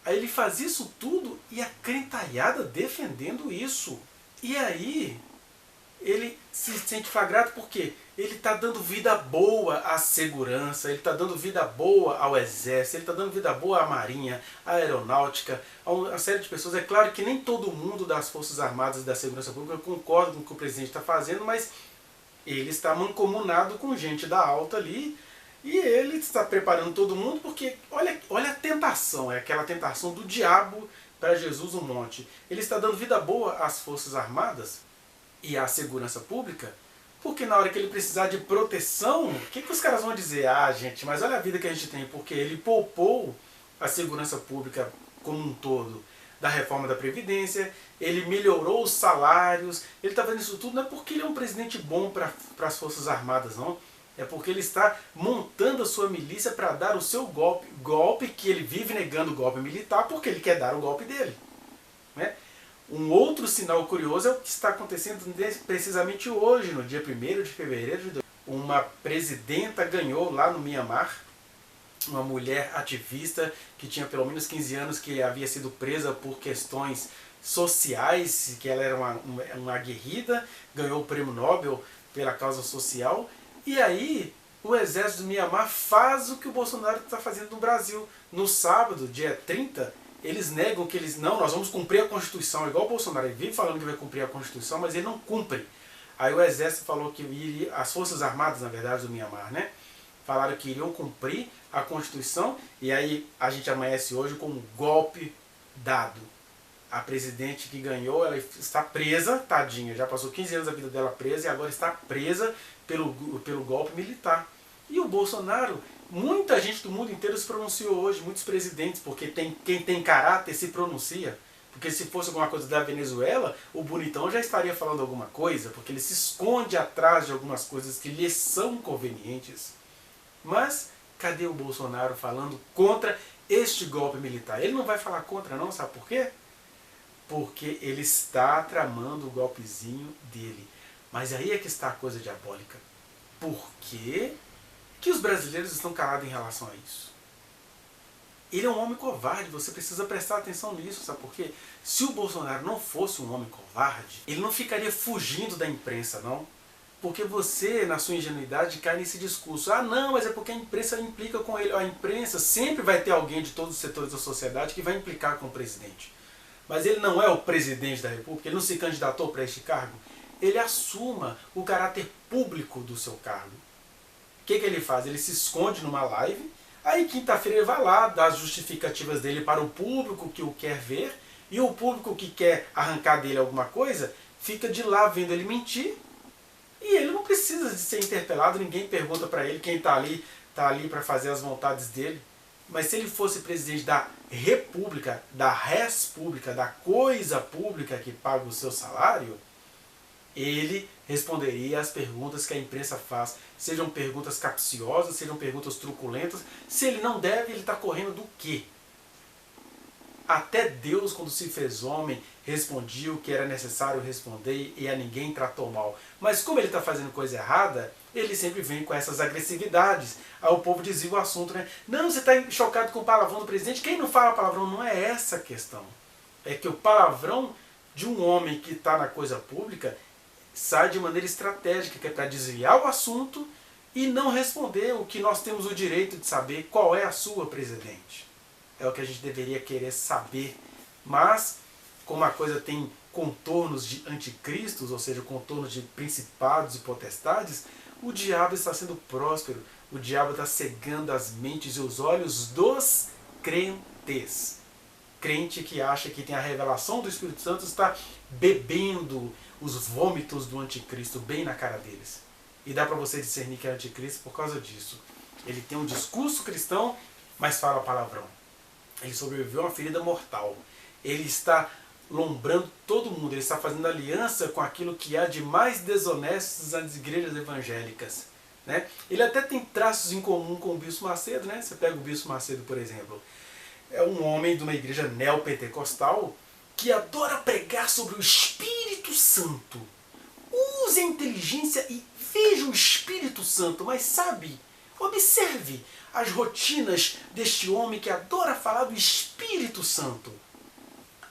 Aí ele faz isso tudo e a crentalhada defendendo isso. E aí ele se sente flagrado porque ele está dando vida boa à segurança, ele está dando vida boa ao exército, ele está dando vida boa à marinha, à aeronáutica, a uma série de pessoas. É claro que nem todo mundo das Forças Armadas e da Segurança Pública concorda com o que o presidente está fazendo, mas ele está mancomunado com gente da alta ali e ele está preparando todo mundo porque olha a tentação, é aquela tentação do diabo para Jesus no monte. Ele está dando vida boa às Forças Armadas e à segurança pública, porque na hora que ele precisar de proteção, o que os caras vão dizer? Ah, gente, mas olha a vida que a gente tem, porque ele poupou a segurança pública como um todo da reforma da Previdência, ele melhorou os salários, ele está fazendo isso tudo não é porque ele é um presidente bom para as Forças Armadas, não. É porque ele está montando a sua milícia para dar o seu golpe que ele vive negando o golpe militar porque ele quer dar o golpe dele. Né? Um outro sinal curioso é o que está acontecendo precisamente hoje, no dia 1º de fevereiro. Uma presidenta ganhou lá no Mianmar, uma mulher ativista que tinha pelo menos 15 anos, que havia sido presa por questões sociais, que ela era uma aguerrida, ganhou o prêmio Nobel pela causa social. E aí o exército do Mianmar faz o que o Bolsonaro está fazendo no Brasil. No sábado, dia 30, eles negam que nós vamos cumprir a Constituição, igual o Bolsonaro. Ele vive falando que vai cumprir a Constituição, mas ele não cumpre. Aí o Exército falou que iria, as Forças Armadas, na verdade, do Mianmar, né? Falaram que iriam cumprir a Constituição, e aí a gente amanhece hoje com um golpe dado. A presidente que ganhou, ela está presa, tadinha, já passou 15 anos da vida dela presa, e agora está presa pelo golpe militar. E o Bolsonaro, muita gente do mundo inteiro se pronunciou hoje, muitos presidentes, porque quem tem caráter se pronuncia. Porque se fosse alguma coisa da Venezuela, o bonitão já estaria falando alguma coisa, porque ele se esconde atrás de algumas coisas que lhe são convenientes. Mas cadê o Bolsonaro falando contra este golpe militar? Ele não vai falar contra não, sabe por quê? Porque ele está tramando o golpezinho dele. Mas aí é que está a coisa diabólica. Por quê que os brasileiros estão calados em relação a isso? Ele é um homem covarde, você precisa prestar atenção nisso, sabe por quê? Se o Bolsonaro não fosse um homem covarde, ele não ficaria fugindo da imprensa, não. Porque você, na sua ingenuidade, cai nesse discurso. Ah, não, mas é porque a imprensa implica com ele. A imprensa sempre vai ter alguém de todos os setores da sociedade que vai implicar com o presidente. Mas ele não é o presidente da República, ele não se candidatou para este cargo. Ele assuma o caráter público do seu cargo. O que ele faz? Ele se esconde numa live, aí quinta-feira ele vai lá, dá as justificativas dele para o público que o quer ver, e o público que quer arrancar dele alguma coisa, fica de lá vendo ele mentir, e ele não precisa de ser interpelado, ninguém pergunta para ele, quem está ali para fazer as vontades dele. Mas se ele fosse presidente da República, da res pública, da coisa pública que paga o seu salário, ele responderia às perguntas que a imprensa faz, sejam perguntas capciosas, sejam perguntas truculentas. Se ele não deve, ele está correndo do quê? Até Deus, quando se fez homem, respondia o que era necessário responder e a ninguém tratou mal. Mas como ele está fazendo coisa errada, ele sempre vem com essas agressividades. Aí o povo desvia o assunto, né? Não, você está chocado com o palavrão do presidente. Quem não fala palavrão não é essa a questão. É que o palavrão de um homem que está na coisa pública sai de maneira estratégica, que é para desviar o assunto e não responder o que nós temos o direito de saber, qual é a sua, presidente. É o que a gente deveria querer saber. Mas, como a coisa tem contornos de anticristos, ou seja, contornos de principados e potestades, o diabo está sendo próspero. O diabo está cegando as mentes e os olhos dos crentes. Crente que acha que tem a revelação do Espírito Santo está bebendo os vômitos do anticristo bem na cara deles. E dá para você discernir que é anticristo por causa disso. Ele tem um discurso cristão, mas fala palavrão. Ele sobreviveu a uma ferida mortal. Ele está lombrando todo mundo. Ele está fazendo aliança com aquilo que há de mais desonestos nas igrejas evangélicas. Né? Ele até tem traços em comum com o Bispo Macedo. Né? Você pega o Bispo Macedo, por exemplo. É um homem de uma igreja neopentecostal que adora pregar sobre o Espírito Santo. Use a inteligência e veja o Espírito Santo. Mas sabe, Observe as rotinas deste homem que adora falar do Espírito Santo.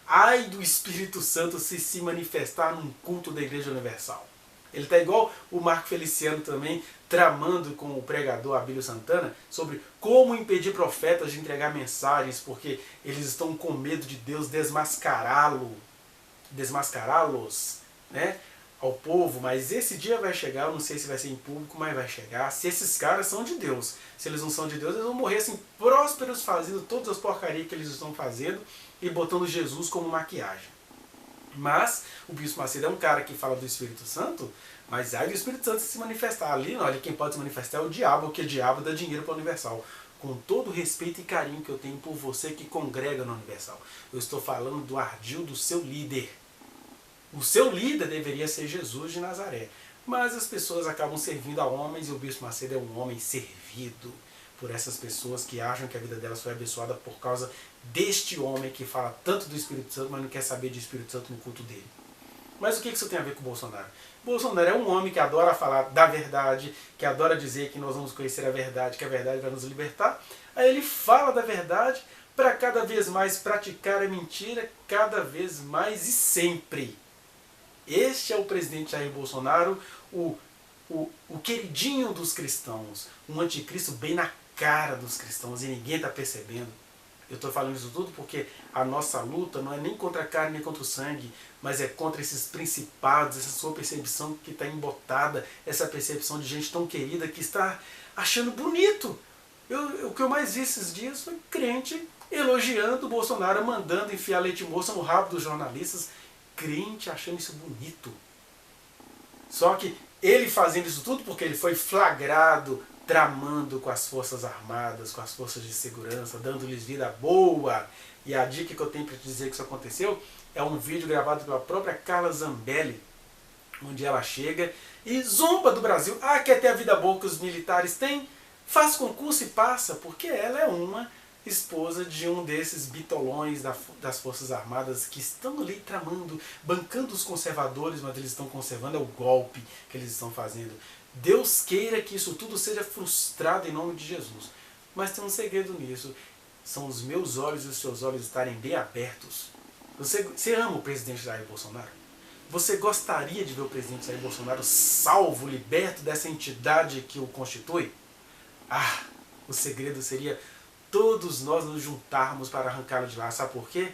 Ai do Espírito Santo se manifestar num culto da Igreja Universal. Ele está igual o Marco Feliciano também, tramando com o pregador Abílio Santana sobre como impedir profetas de entregar mensagens, porque eles estão com medo de Deus desmascará-los, né, ao povo. Mas esse dia vai chegar, eu não sei se vai ser em público, mas vai chegar. Se esses caras são de Deus, se eles não são de Deus, eles vão morrer assim, prósperos, fazendo todas as porcarias que eles estão fazendo e botando Jesus como maquiagem. Mas o Bispo Macedo é um cara que fala do Espírito Santo, mas ai do Espírito Santo se manifestar ali, olha, quem pode se manifestar é o diabo, porque o diabo dá dinheiro para a Universal. Com todo o respeito e carinho que eu tenho por você que congrega na Universal. Eu estou falando do ardil do seu líder. O seu líder deveria ser Jesus de Nazaré. Mas as pessoas acabam servindo a homens e o Bispo Macedo é um homem servido por essas pessoas que acham que a vida delas foi abençoada por causa deste homem que fala tanto do Espírito Santo, mas não quer saber de Espírito Santo no culto dele. Mas o que isso tem a ver com o Bolsonaro? Bolsonaro é um homem que adora falar da verdade, que adora dizer que nós vamos conhecer a verdade, que a verdade vai nos libertar. Aí ele fala da verdade para cada vez mais praticar a mentira, cada vez mais e sempre. Este é o presidente Jair Bolsonaro, o queridinho dos cristãos, um anticristo bem na cara dos cristãos e ninguém está percebendo. Eu estou falando isso tudo porque a nossa luta não é nem contra a carne nem contra o sangue, mas é contra esses principados, essa sua percepção que está embotada, essa percepção de gente tão querida que está achando bonito. O que eu mais vi esses dias foi crente elogiando o Bolsonaro, mandando enfiar leite moça no rabo dos jornalistas, crente achando isso bonito. Só que ele fazendo isso tudo porque ele foi flagrado tramando com as forças armadas, com as forças de segurança, dando-lhes vida boa. E a dica que eu tenho para te dizer que isso aconteceu é um vídeo gravado pela própria Carla Zambelli, onde ela chega e zomba do Brasil. Ah, quer ter a vida boa que os militares têm? Faz concurso e passa, porque ela é uma esposa de um desses bitolões das Forças Armadas que estão ali tramando, bancando os conservadores, mas eles estão conservando, é o golpe que eles estão fazendo. Deus queira que isso tudo seja frustrado em nome de Jesus. Mas tem um segredo nisso. São os meus olhos e os seus olhos estarem bem abertos. Você ama o presidente Jair Bolsonaro? Você gostaria de ver o presidente Jair Bolsonaro salvo, liberto dessa entidade que o constitui? Ah, o segredo seria todos nós nos juntarmos para arrancá-lo de lá. Sabe por quê?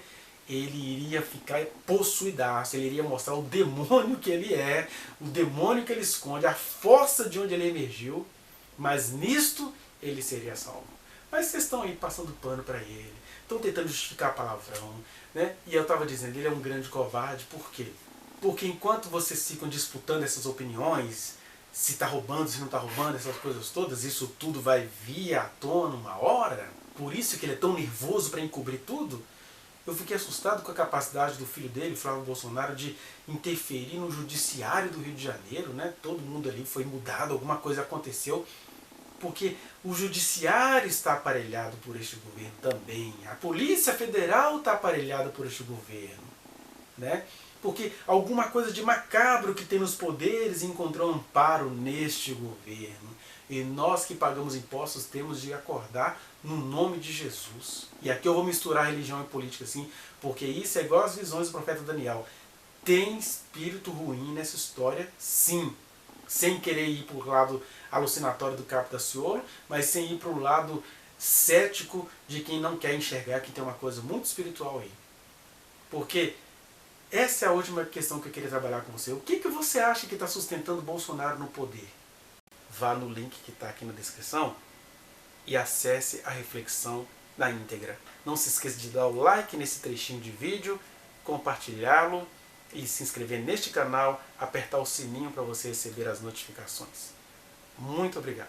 Ele iria ficar possuidaço, ele iria mostrar o demônio que ele é, o demônio que ele esconde, a força de onde ele emergiu, mas nisto ele seria salvo. Mas vocês estão aí passando pano para ele, estão tentando justificar palavrão, né? E eu estava dizendo, ele é um grande covarde, por quê? Porque enquanto vocês ficam disputando essas opiniões, se está roubando, se não está roubando, essas coisas todas, isso tudo vai vir à tona uma hora, por isso que ele é tão nervoso para encobrir tudo. Eu fiquei assustado com a capacidade do filho dele, Flávio Bolsonaro, de interferir no judiciário do Rio de Janeiro, né? Todo mundo ali foi mudado, alguma coisa aconteceu, porque o judiciário está aparelhado por este governo também. A Polícia Federal está aparelhada por este governo, né? Porque alguma coisa de macabro que tem nos poderes encontrou amparo neste governo. E nós que pagamos impostos temos de acordar no nome de Jesus. E aqui eu vou misturar religião e política assim, porque isso é igual às visões do profeta Daniel. Tem espírito ruim nessa história, sim. Sem querer ir para o lado alucinatório do Capo da Ciolo, mas sem ir para o lado cético de quem não quer enxergar que tem uma coisa muito espiritual aí. Porque essa é a última questão que eu queria trabalhar com você. O que você acha que está sustentando Bolsonaro no poder? Vá no link que está aqui na descrição e acesse a reflexão na íntegra. Não se esqueça de dar o like nesse trechinho de vídeo, compartilhá-lo e se inscrever neste canal, apertar o sininho para você receber as notificações. Muito obrigado.